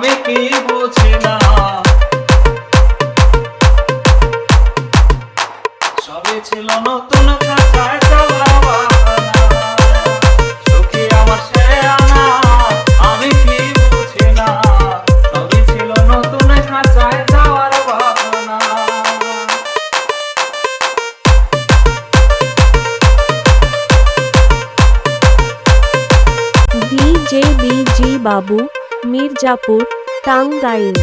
আমি কি বুঝি না। সবই ছিল নতুন খাঁচায় চলা বাহানা, সুখী আমার সে আনা আমি কি বুঝি না। সবই ছিল নতুন খাঁচায় যাওয়ার বাহানা। DJ BG বাবু, মির্জাপুর, টাঙ্গাইল।